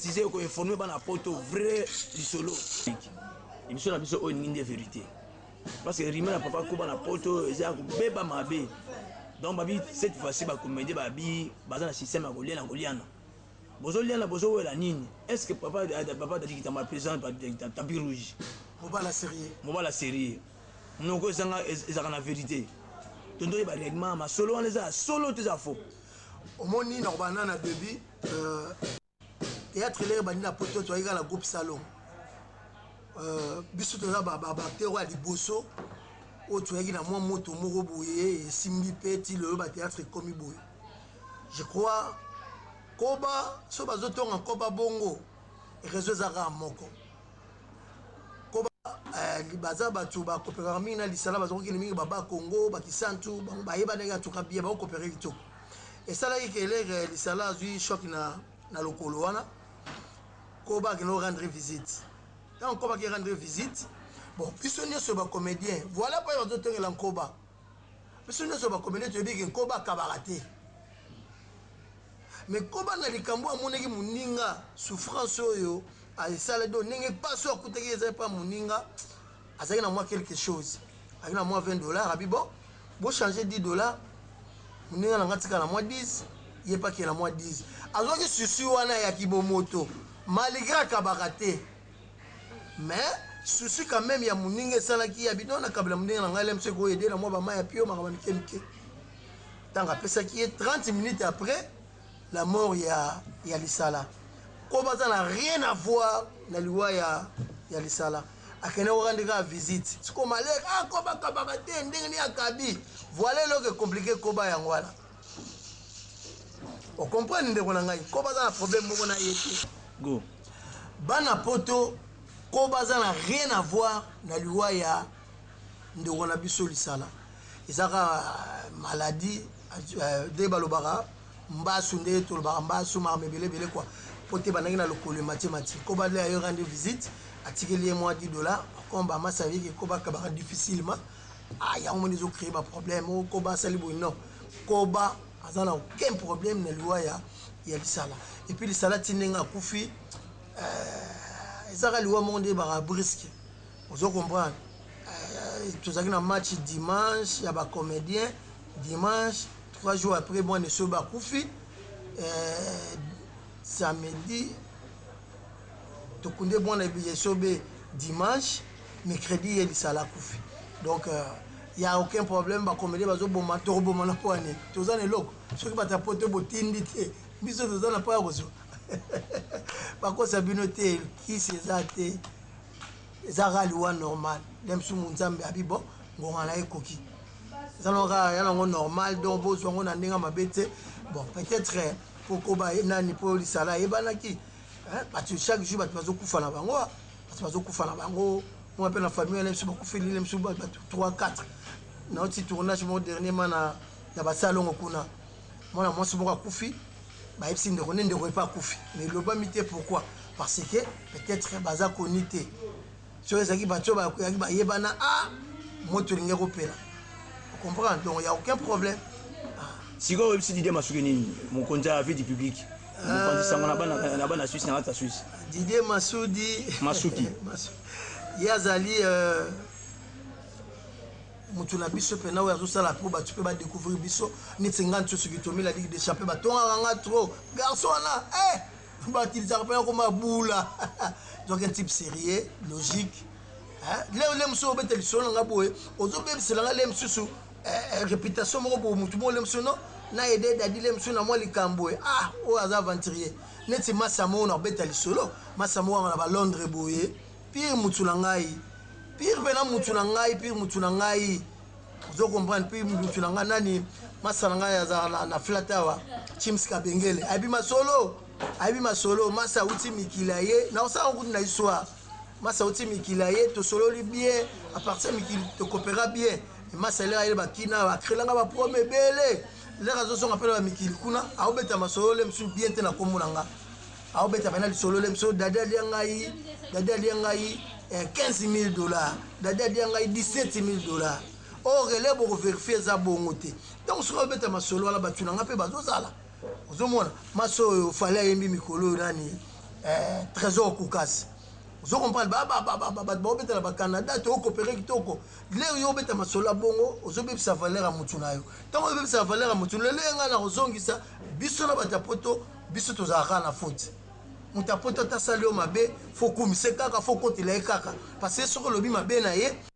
préciser qu'on informe bana poto vrai du solo. Émission la mission au une des vérités. Parce que Rima papa ko bana poto eza ko beba mabe. Donc babi cette fois-ci ba comédie babi baza na système à Goliana Goliana. Bozo liana bozo la nini. Est-ce que papa a dit qu'il t'a mal présent par tapis rouge. Moba la série. Moba la série. Non ko zanga eza na vérité. Tondo ba règlement ma solo on les a solo tout ça faux. Au moni na banana début théâtre les bandi na poto to la groupe salon. Biso to za ba théâtre à liboso o to yaki na moi moto moko boye simbi petit le ba théâtre comme boye. Je crois Koba so bazotonga Koba bongo réseau za moko. Koba baza batu ba coopérer mingi na lisala bazoki mingi baba Congo ba kisantu ba yeba nega tuka bien ba coopérer kitoko. Et ça là qui est lisala azui choc na lokolo wana Koba qui nous rendre visite. Quand Koba qui rendre visite, bon, puisque nous sommes comédiens, voilà pas les autres en Koba. Puisque nous sommes comédiens, tu dis que Koba kabaraté. Mais Koba na likambo amoneki muninga souffrance oyo a sala do nenge pas so kuteki eza pas muninga azaki na moi quelque chose. Avec na moi $20 abi bon, changer $10. Muninga na ngatika na moi 10, il pas qui na moi 10. Azoki susu wana ya kibomoto malgré kabaraté. Mais souci quand même ya muninga sala ki ya bidona kabla muninga na ngalem se ko aider na moi ba ma ya pio makaba mikemike. Tanga pesa qui est 30 minutes après la mort ya lisala. Koba ça n'a rien à voir na liwa ya lisala. Akene orandika visite. Siko malek Koba kabakate ndenge ni akabi. Voilà le que compliqué Koba ya ngwala. On comprend ndeko na ngai. Koba ça na problème moko na yeti. Go. Bana poto Koba ça n'a rien à voir na liwa ya ndeko na biso lisala. Izaka maladie de balobara mbasu nde to ba mbasu ma mebele bele quoi pote banaki na lokolo mathématique Koba le ayo rendre visite atikeli moi $10 comme ba ma savait que Koba kabara difficilement ya on les créer ba problème Koba sali bo non Koba azana aucun problème na liwa ya lisala et puis lisala tinenga kufi ezaka liwa monde ba brisque vous comprendre tout ça qui na match dimanche ya ba comédien dimanche 3 jours après moi ne suis pas Koufi samedi to kunde bon na billet sobe dimanche mercredi il sala Koufi donc il y a aucun problème ba comédie bazo boma to boma na poane to za ne loko ce qui ba tapoter botindi te biso to za na pa kozo ba ko sabinote qui c'est ça te za liwa normal dem su munzambe abibo ngonga na ekoki Zanora ya lango normal donc bo zongo na ndinga mabete bon peut-être pour Koba nani pour lisala ebanaki parce que chaque jour batu bazokufa na bango batu bazokufa na bango moi pe na famille elle se bakufa lile msu ba 3 4 na petit tournage mon dernièrement na basalongo kuna moi moi se boka kufi ba epsi ndeko ne ndeko pas kufi mais le ba mité pourquoi parce que peut-être baza konité sur lesaki bato ba yebana moto linge kopela comprendre donc il y a aucun problème si go aussi Didier Massoudi mon compteur à vie du public mon compte ça na bana Suisse na ta Suisse Didier Massoudi yazali mutu na biso pena oyo azosala po bato pe ba découvrir biso ni 50 sur kitomi la ligue des champions batonga nga trop garçon là ba utilisera pas comme boula donc un type sérieux logique le mso betel solo nga boye ozo be selanga le msusu réputation moko bo mutu mo le mso no na aider dadi le mso na mo likambo o aza aventurier neti masamo na betel solo masamo na ba Londres boye pire mutu na ngai pire bena mutu na ngai pire mutu na ngai ozo comprendre pire mutu na ngai nani masala ngai aza na flatawa Chims Kabengele abi masolo masa uti mikila ye na osa ngutu na histoire masa uti mikila ye to solo li bien à partir mikili to coopéra bien masa le ayeba kina ba krelanga ba prome bele le razo son appelle ba mikili kuna aobeta masolo le msu bien te na komunanga aobeta bana li solo le msu dada li ngai $15,000 dada li ngai $17,000 or relais pour vérifier za bongo te donc sur aobeta masolo ala batuna nga pe bazozala ozomona maso fallait yembi mikolo nani trésor kokasi ozo comprendre bato baobetela bacanada tookopere kitoko lero yo obeta masolo bongo ozobebisa valeur ya motu na yo ntango ozobebisa valeur ya motu lelo yenga na kozongisa biso na bato ya poto biso tozalaka na faute moto ya poto atasali yo mabe fo kumise kaka fo kotela ye kaka parce que soki olobi mabe na ye